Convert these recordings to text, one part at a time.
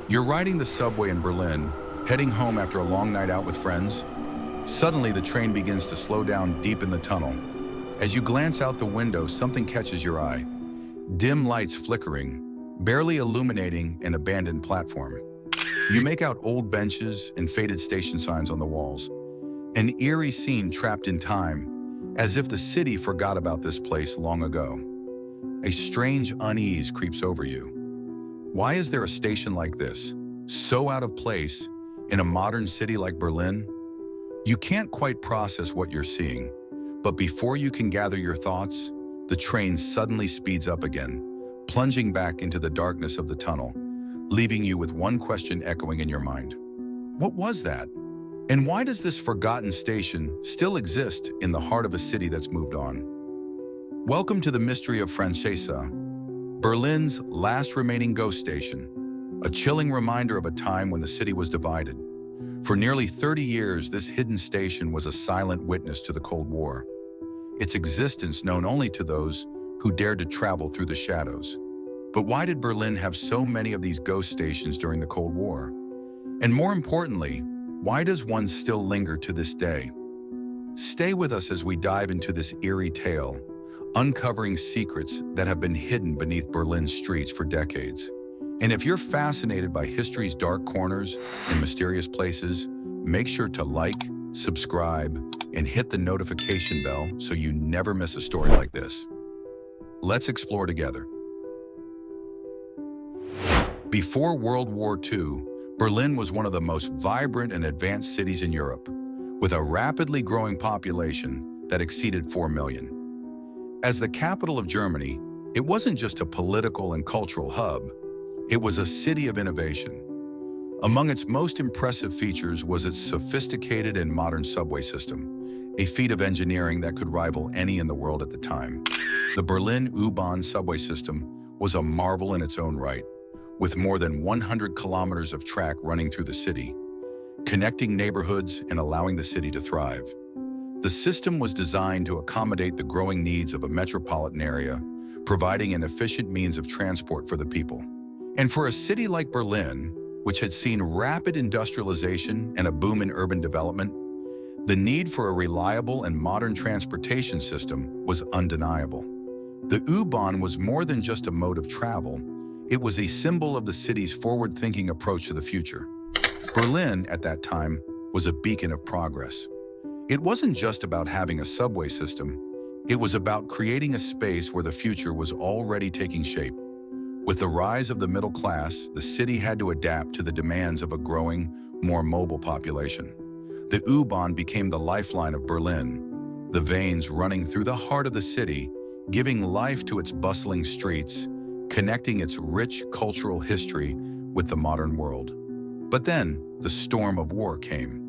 You're riding the subway in Berlin, heading home after a long night out with friends. Suddenly, the train begins to slow down deep in the tunnel. As you glance out the window, something catches your eye. Dim lights flickering, barely illuminating an abandoned platform. You make out old benches and faded station signs on the walls. An eerie scene trapped in time, as if the city forgot about this place long ago. A strange unease creeps over you. Why is there a station like this, so out of place, in a modern city like Berlin? You can't quite process what you're seeing, but before you can gather your thoughts, the train suddenly speeds up again, plunging back into the darkness of the tunnel, leaving you with one question echoing in your mind. What was that? And why does this forgotten station still exist in the heart of a city that's moved on? Welcome to the mystery of Francesa, Berlin's last remaining ghost station, a chilling reminder of a time when the city was divided. For nearly 30 years, this hidden station was a silent witness to the Cold War, its existence known only to those who dared to travel through the shadows. But why did Berlin have so many of these ghost stations during the Cold War? And more importantly, why does one still linger to this day? Stay with us as we dive into this eerie tale, uncovering secrets that have been hidden beneath Berlin's streets for decades. And if you're fascinated by history's dark corners and mysterious places, make sure to like, subscribe, and hit the notification bell so you never miss a story like this. Let's explore together. Before World War II, Berlin was one of the most vibrant and advanced cities in Europe, with a rapidly growing population that exceeded 4 million. As the capital of Germany, it wasn't just a political and cultural hub, it was a city of innovation. Among its most impressive features was its sophisticated and modern subway system, a feat of engineering that could rival any in the world at the time. The Berlin U-Bahn subway system was a marvel in its own right, with more than 100 kilometers of track running through the city, connecting neighborhoods and allowing the city to thrive. The system was designed to accommodate the growing needs of a metropolitan area, providing an efficient means of transport for the people. And for a city like Berlin, which had seen rapid industrialization and a boom in urban development, the need for a reliable and modern transportation system was undeniable. The U-Bahn was more than just a mode of travel. It was a symbol of the city's forward-thinking approach to the future. Berlin, at that time, was a beacon of progress. It wasn't just about having a subway system, it was about creating a space where the future was already taking shape. With the rise of the middle class, the city had to adapt to the demands of a growing, more mobile population. The U-Bahn became the lifeline of Berlin, the veins running through the heart of the city, giving life to its bustling streets, connecting its rich cultural history with the modern world. But then, the storm of war came.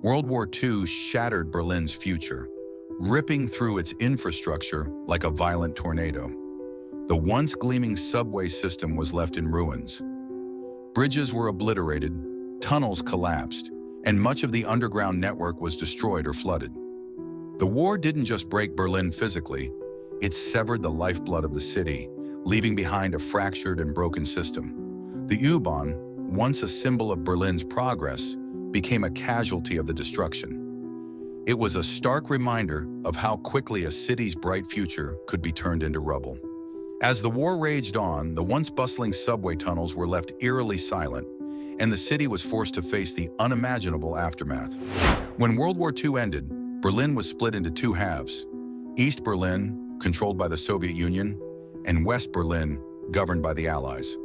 World War II shattered Berlin's future, ripping through its infrastructure like a violent tornado. The once gleaming subway system was left in ruins. Bridges were obliterated, tunnels collapsed, and much of the underground network was destroyed or flooded. The war didn't just break Berlin physically, it severed the lifeblood of the city, leaving behind a fractured and broken system. The U-Bahn, once a symbol of Berlin's progress, became a casualty of the destruction. It was a stark reminder of how quickly a city's bright future could be turned into rubble. As the war raged on, the once bustling subway tunnels were left eerily silent, and the city was forced to face the unimaginable aftermath. When World War II ended, Berlin was split into two halves: East Berlin, controlled by the Soviet Union, and West Berlin, governed by the Allies.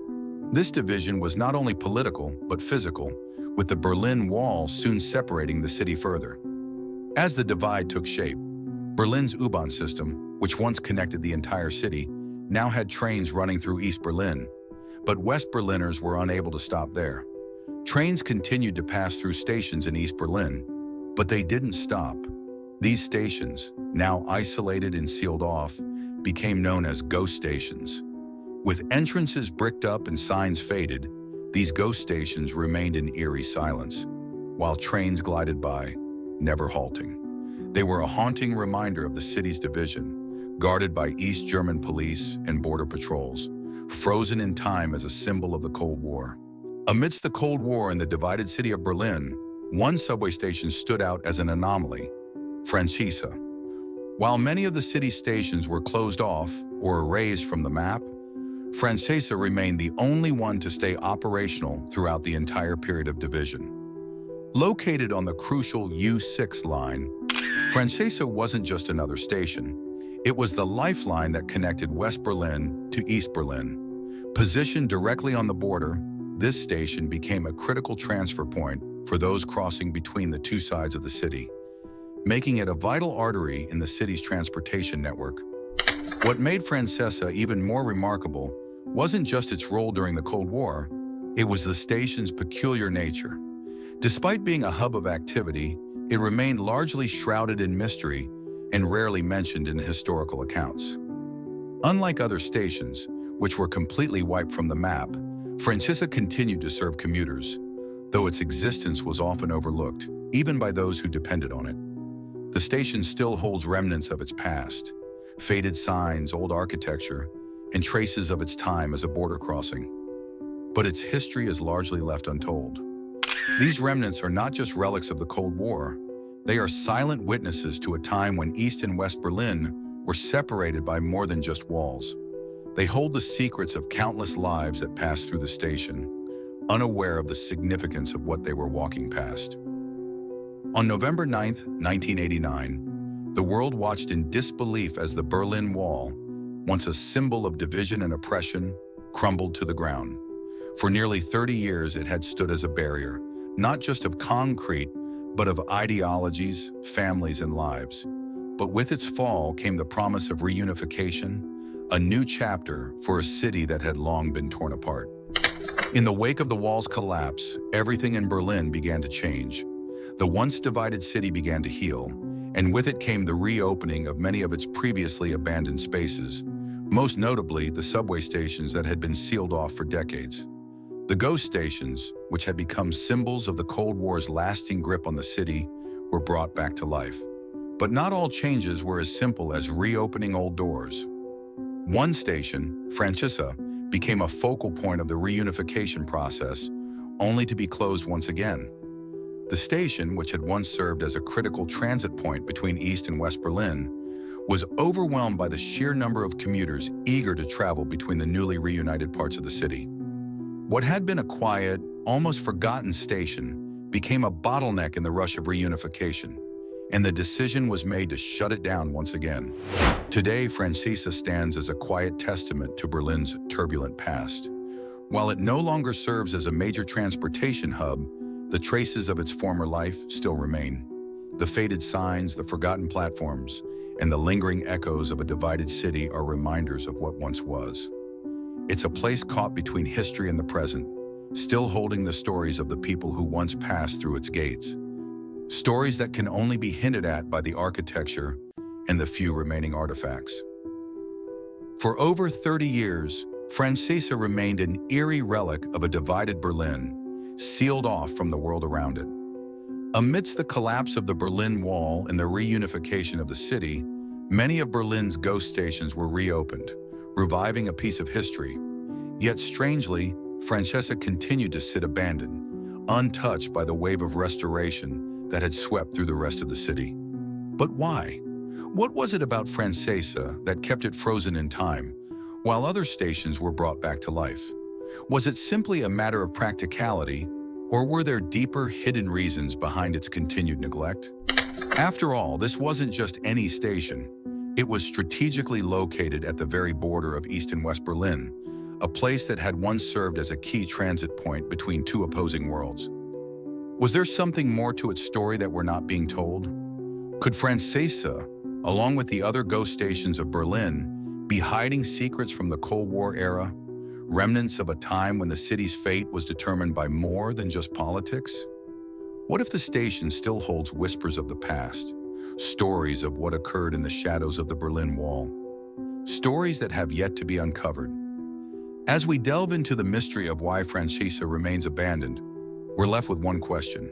This division was not only political, but physical, with the Berlin Wall soon separating the city further. As the divide took shape, Berlin's U-Bahn system, which once connected the entire city, now had trains running through East Berlin, but West Berliners were unable to stop there. Trains continued to pass through stations in East Berlin, but they didn't stop. These stations, now isolated and sealed off, became known as ghost stations. With entrances bricked up and signs faded, these ghost stations remained in eerie silence, while trains glided by, never halting. They were a haunting reminder of the city's division, guarded by East German police and border patrols, frozen in time as a symbol of the Cold War. Amidst the Cold War in the divided city of Berlin, one subway station stood out as an anomaly: Francesa. While many of the city's stations were closed off or erased from the map, Francesa remained the only one to stay operational throughout the entire period of division. Located on the crucial U6 line, Francesa wasn't just another station. It was the lifeline that connected West Berlin to East Berlin. Positioned directly on the border, this station became a critical transfer point for those crossing between the two sides of the city, making it a vital artery in the city's transportation network. What made Francesa even more remarkable wasn't just its role during the Cold War, it was the station's peculiar nature. Despite being a hub of activity, it remained largely shrouded in mystery and rarely mentioned in historical accounts. Unlike other stations, which were completely wiped from the map, Francesa continued to serve commuters, though its existence was often overlooked, even by those who depended on it. The station still holds remnants of its past: faded signs, old architecture, and traces of its time as a border crossing. But its history is largely left untold. These remnants are not just relics of the Cold War. They are silent witnesses to a time when East and West Berlin were separated by more than just walls. They hold the secrets of countless lives that passed through the station, unaware of the significance of what they were walking past. On November 9, 1989, the world watched in disbelief as the Berlin Wall, once a symbol of division and oppression, crumbled to the ground. For nearly 30 years, it had stood as a barrier, not just of concrete, but of ideologies, families, and lives. But with its fall came the promise of reunification, a new chapter for a city that had long been torn apart. In the wake of the wall's collapse, everything in Berlin began to change. The once divided city began to heal, and with it came the reopening of many of its previously abandoned spaces, most notably the subway stations that had been sealed off for decades. The ghost stations, which had become symbols of the Cold War's lasting grip on the city, were brought back to life. But not all changes were as simple as reopening old doors. One station, Francesa, became a focal point of the reunification process, only to be closed once again. The station, which had once served as a critical transit point between East and West Berlin, was overwhelmed by the sheer number of commuters eager to travel between the newly reunited parts of the city. What had been a quiet, almost forgotten station became a bottleneck in the rush of reunification, and the decision was made to shut it down once again. Today, Francesa stands as a quiet testament to Berlin's turbulent past. While it no longer serves as a major transportation hub, the traces of its former life still remain. The faded signs, the forgotten platforms, and the lingering echoes of a divided city are reminders of what once was. It's a place caught between history and the present, still holding the stories of the people who once passed through its gates. Stories that can only be hinted at by the architecture and the few remaining artifacts. For over 30 years, Francesa remained an eerie relic of a divided Berlin, sealed off from the world around it. Amidst the collapse of the Berlin Wall and the reunification of the city, many of Berlin's ghost stations were reopened, reviving a piece of history. Yet strangely, Francesa continued to sit abandoned, untouched by the wave of restoration that had swept through the rest of the city. But why? What was it about Francesa that kept it frozen in time, while other stations were brought back to life? Was it simply a matter of practicality, or were there deeper, hidden reasons behind its continued neglect? After all, this wasn't just any station. It was strategically located at the very border of East and West Berlin, a place that had once served as a key transit point between two opposing worlds. Was there something more to its story that we're not being told? Could Francesa, along with the other ghost stations of Berlin, be hiding secrets from the Cold War era, remnants of a time when the city's fate was determined by more than just politics? What if the station still holds whispers of the past, stories of what occurred in the shadows of the Berlin Wall, stories that have yet to be uncovered? As we delve into the mystery of why Francesa remains abandoned, we're left with one question.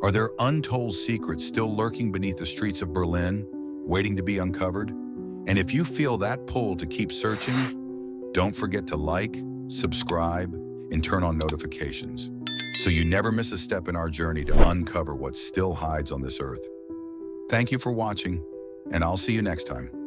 Are there untold secrets still lurking beneath the streets of Berlin, waiting to be uncovered? And if you feel that pull to keep searching, don't forget to like, subscribe, and turn on notifications so you never miss a step in our journey to uncover what still hides on this earth. Thank you for watching, and I'll see you next time.